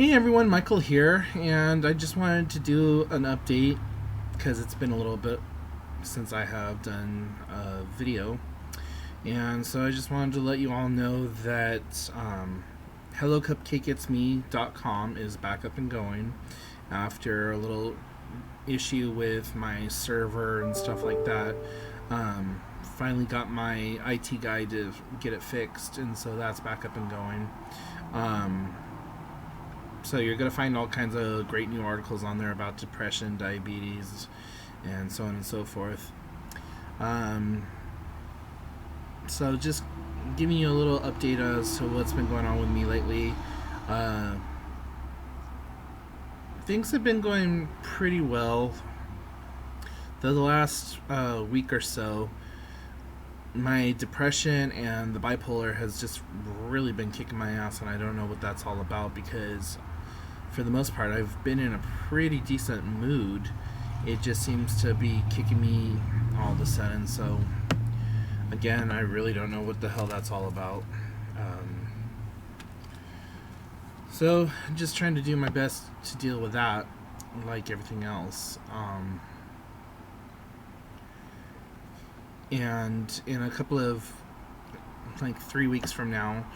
Hey everyone, Michael here, and I just wanted to do an update because it's been a little bit since I have done a video, and so I just wanted to let you all know that HelloCupcakeIt'sMe.com is back up and going after a little issue with my server and stuff like that. Finally got my IT guy to get it fixed, and so that's back up and going. So you're going to find all kinds of great new articles on there about depression, diabetes, and so on and so forth. So just giving you a little update as to what's been going on with me lately. Things have been going pretty well. The last week or so, my depression and the bipolar has just really been kicking my ass, and I don't know what that's all about because for the most part I've been in a pretty decent mood. It just seems to be kicking me all of a sudden, so again, I really don't know what the hell that's all about. So just trying to do my best to deal with that like everything else. And in a couple of, like 3 weeks from now,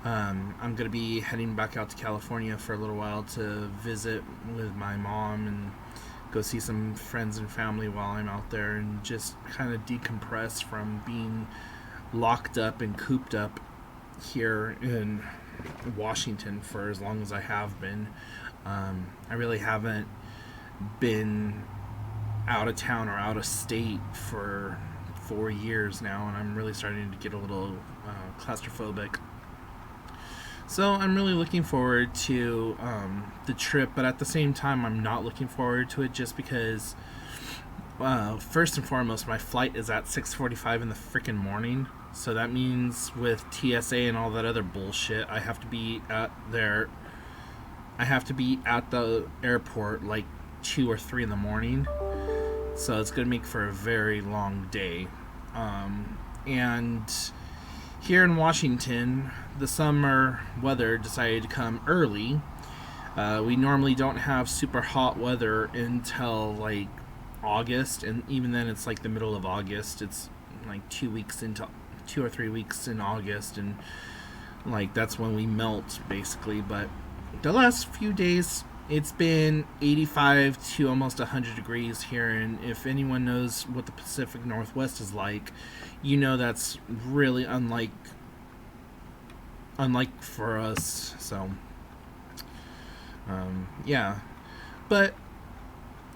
I'm going to be heading back out to California for a little while to visit with my mom and go see some friends and family while I'm out there and just kind of decompress from being locked up and cooped up here in Washington for as long as I have been. I really haven't been out of town or out of state for 4 years now, and I'm really starting to get a little claustrophobic. So I'm really looking forward to the trip, but at the same time I'm not looking forward to it just because first and foremost, my flight is at 6:45 in the freaking morning. So that means with TSA and all that other bullshit, I have to be at the airport like 2 or 3 in the morning. So it's going to make for a very long day. And here in Washington, the summer weather decided to come early. We normally don't have super hot weather until like August, and even then it's like the middle of August. It's like 2 or 3 weeks in August, and like that's when we melt basically. But the last few days it's been 85 to almost 100 degrees here, and if anyone knows what the Pacific Northwest is like, you know that's really unlike for us. So yeah, but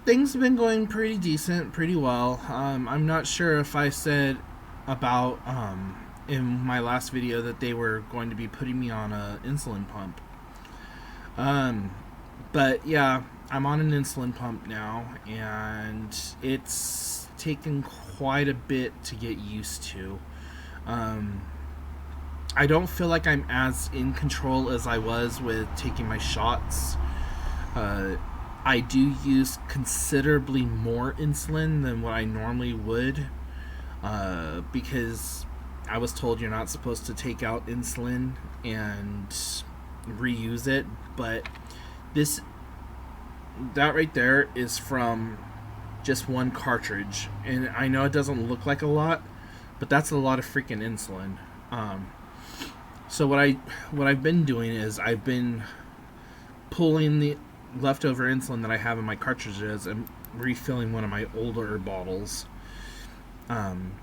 things have been going pretty decent, pretty well. I'm not sure if I said about in my last video that they were going to be putting me on a insulin pump. But yeah, I'm on an insulin pump now, and it's taken quite a bit to get used to. I don't feel like I'm as in control as I was with taking my shots. I do use considerably more insulin than what I normally would, because I was told you're not supposed to take out insulin and reuse it, but that right there is from just one cartridge, and I know it doesn't look like a lot, but that's a lot of freaking insulin. So what I've been doing is I've been pulling the leftover insulin that I have in my cartridges and refilling one of my older bottles,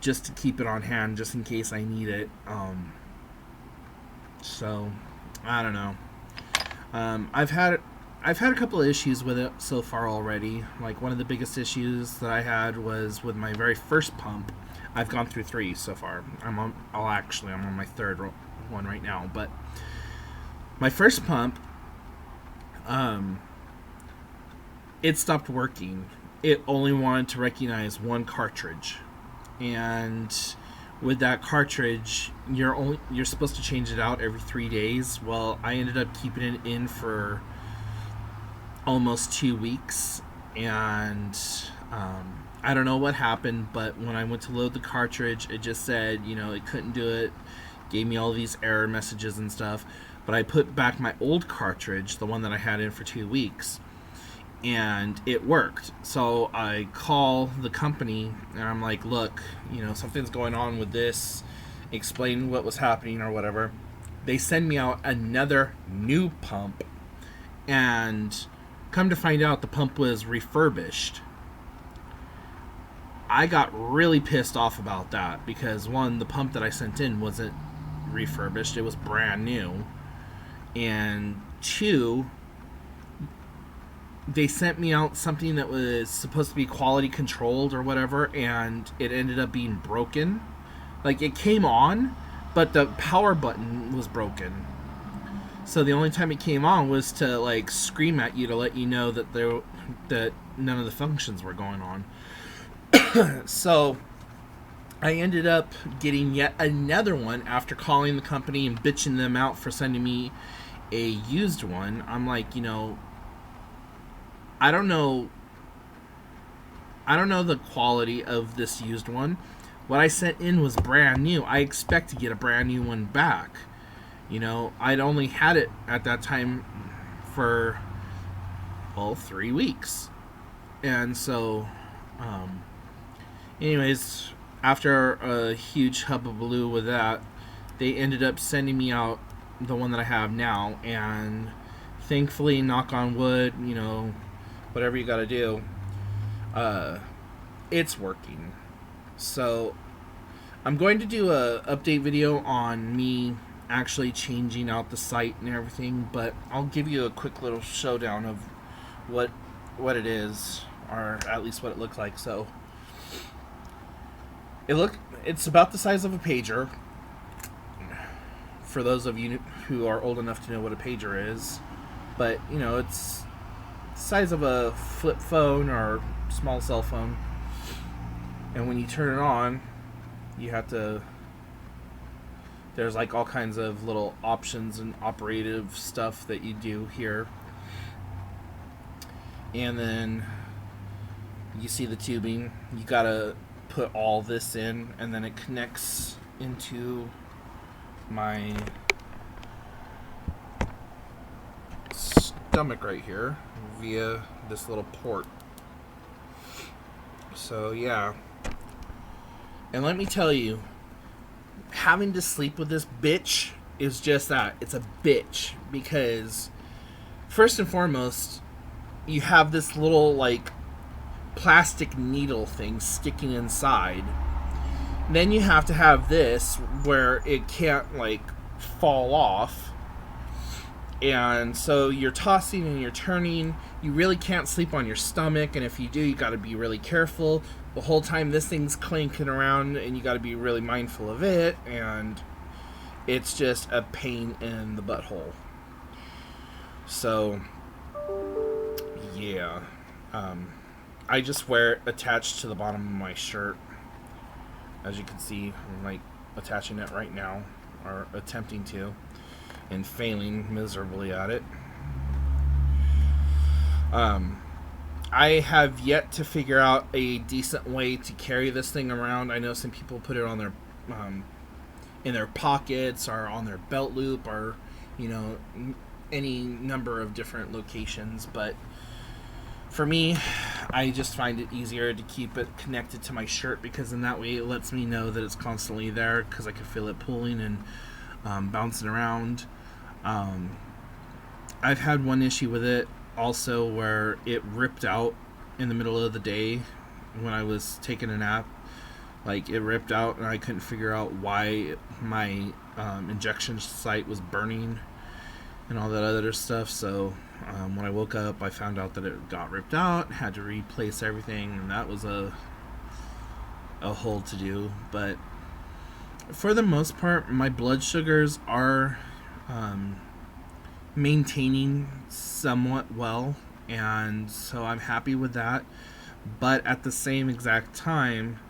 just to keep it on hand just in case I need it. So I don't know. I've had a couple of issues with it so far already. Like one of the biggest issues that I had was with my very first pump. I've gone through 3 so far. I'm on my third one right now. But my first pump, it stopped working. It only wanted to recognize one cartridge, and with that cartridge, you're supposed to change it out every 3 days. Well, I ended up keeping it in for almost 2 weeks, and I don't know what happened, but when I went to load the cartridge, it just said, it couldn't do it, gave me all these error messages and stuff. but I put back my old cartridge, the one that I had in for 2 weeks, and it worked. So I call the company and I'm like, look, something's going on with this, explain what was happening or whatever. They send me out another new pump, and come to find out the pump was refurbished. I got really pissed off about that because, one, the pump that I sent in wasn't refurbished, it was brand new, and two, they sent me out something that was supposed to be quality controlled or whatever, and it ended up being broken. Like, it came on, but the power button was broken. So the only time it came on was to like scream at you to let you know that none of the functions were going on. So I ended up getting yet another one after calling the company and bitching them out for sending me a used one. I'm like, I don't know the quality of this used one. What I sent in was brand new. I expect to get a brand new one back. I'd only had it at that time for 3 weeks. And so anyways, after a huge hubbubaloo with that, they ended up sending me out the one that I have now, and thankfully, knock on wood, whatever you gotta do, it's working. So I'm going to do a update video on me actually changing out the site and everything, but I'll give you a quick little showdown of what it is, or at least what it looked like. So it's about the size of a pager, for those of you who are old enough to know what a pager is, but it's the size of a flip phone or small cell phone, and when you turn it on, you have to, there's like all kinds of little options and operative stuff that you do here. And then you see the tubing. You gotta put all this in, and then it connects into my stomach right here via this little port. So yeah. And let me tell you, having to sleep with this bitch is just that. It's a bitch, because first and foremost, you have this little like plastic needle thing sticking inside. Then you have to have this where it can't like fall off, and so you're tossing and you're turning. You really can't sleep on your stomach, and if you do, you got to be really careful. The whole time this thing's clanking around, and you got to be really mindful of it, and it's just a pain in the butthole. So yeah, I just wear it attached to the bottom of my shirt. As you can see, I'm like attaching it right now, or attempting to, and failing miserably at it. I have yet to figure out a decent way to carry this thing around. I know some people put it on their in their pockets, or on their belt loop, or any number of different locations, but for me, I just find it easier to keep it connected to my shirt, because in that way it lets me know that it's constantly there, because I can feel it pulling and bouncing around. I've had one issue with it also where it ripped out in the middle of the day when I was taking a nap. Like, it ripped out, and I couldn't figure out why my injection site was burning and all that other stuff. So when I woke up, I found out that it got ripped out, had to replace everything, and that was a whole to do. But for the most part, my blood sugars are maintaining somewhat well, and so I'm happy with that. But at the same exact time,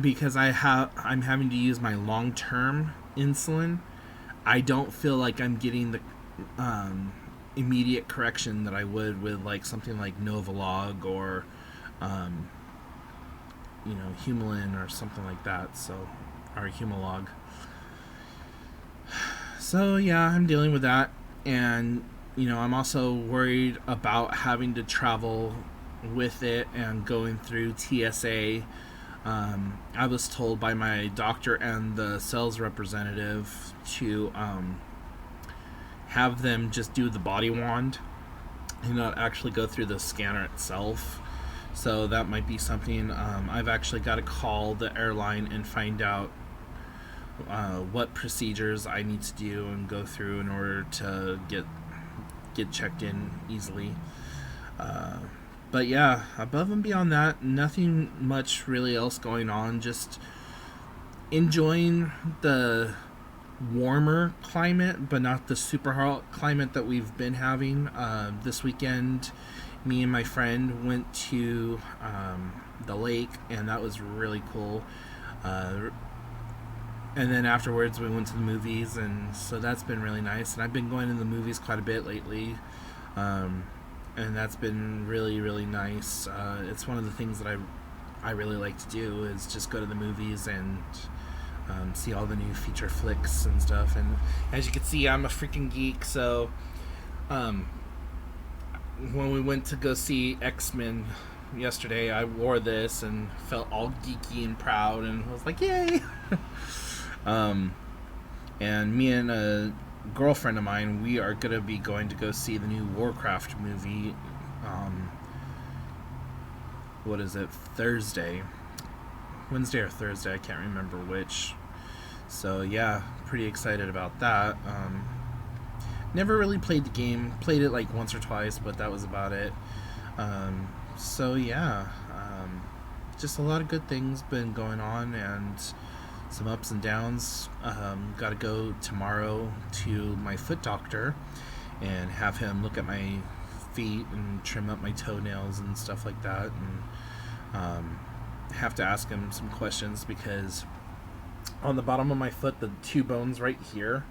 because I'm having to use my long-term insulin, I don't feel like I'm getting the immediate correction that I would with like something like Novolog or Humulin or something like that. So, or Humalog. So yeah, I'm dealing with that, and I'm also worried about having to travel with it and going through TSA. I was told by my doctor and the sales representative to have them just do the body wand and not actually go through the scanner itself. So that might be something. I've actually got to call the airline and find out what procedures I need to do and go through in order to get checked in easily. But yeah, above and beyond that, nothing much really else going on. Just enjoying the warmer climate, but not the super hot climate that we've been having. This weekend, me and my friend went to the lake, and that was really cool. And then afterwards, we went to the movies, and so that's been really nice. And I've been going to the movies quite a bit lately. And that's been really, really nice. It's one of the things that I really like to do is just go to the movies and see all the new feature flicks and stuff. And as you can see, I'm a freaking geek. So when we went to go see X-Men yesterday, I wore this and felt all geeky and proud, and I was like, yay! And me and a girlfriend of mine, we are going to be going to go see the new Warcraft movie. What is it? Thursday. Wednesday or Thursday, I can't remember which. So yeah, pretty excited about that. Never really played the game. Played it like once or twice, but that was about it. So yeah, just a lot of good things been going on, and some ups and downs. Got to go tomorrow to my foot doctor and have him look at my feet and trim up my toenails and stuff like that, and have to ask him some questions because on the bottom of my foot, the two bones right here,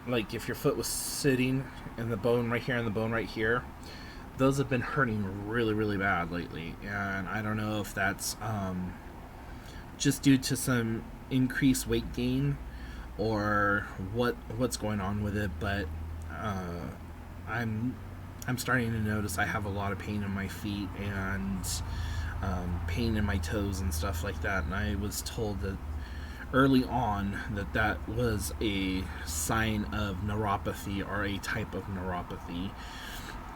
like if your foot was sitting and the bone right here and the bone right here, those have been hurting really, really bad lately, and I don't know if that's just due to some increased weight gain or what's going on with it, but I'm starting to notice I have a lot of pain in my feet and pain in my toes and stuff like that, and I was told that early on that was a sign of neuropathy or a type of neuropathy.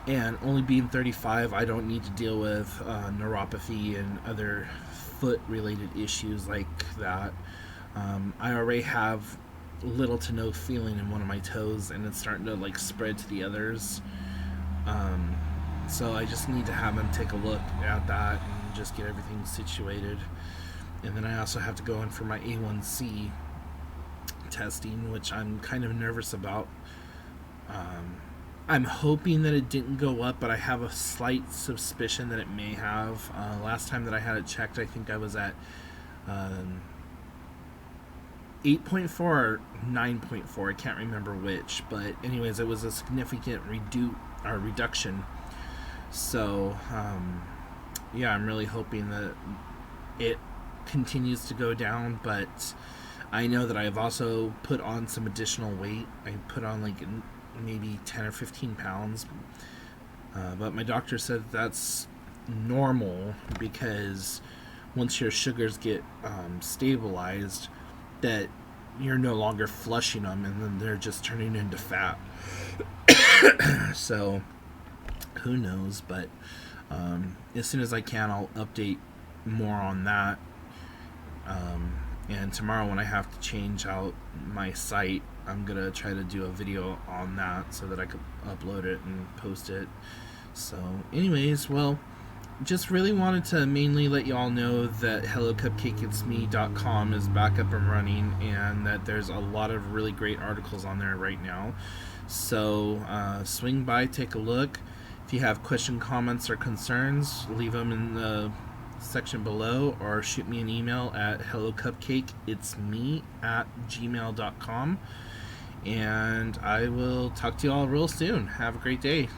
And only being 35, I don't need to deal with neuropathy and other foot-related issues like that. I already have little to no feeling in one of my toes, and it's starting to like spread to the others. So I just need to have them take a look at that and just get everything situated. And then I also have to go in for my A1C testing, which I'm kind of nervous about. I'm hoping that it didn't go up, but I have a slight suspicion that it may have. Last time that I had it checked, I think I was at 8.4 or 9.4. I can't remember which, but anyways, it was a significant reduction. So yeah, I'm really hoping that it continues to go down, but I know that I've also put on some additional weight. I put on like maybe 10 or 15 pounds, but my doctor said that's normal because once your sugars get stabilized, that you're no longer flushing them and then they're just turning into fat. So who knows, but as soon as I can, I'll update more on that. And tomorrow when I have to change out my site, I'm gonna try to do a video on that so that I could upload it and post it. So anyways, well, just really wanted to mainly let you all know that HelloCupcakeIt'sMe.com is back up and running, and that there's a lot of really great articles on there right now. So swing by, take a look. If you have questions, comments, or concerns, leave them in the section below, or shoot me an email at hellocupcakeitsme@gmail.com, and I will talk to you all real soon. Have a great day.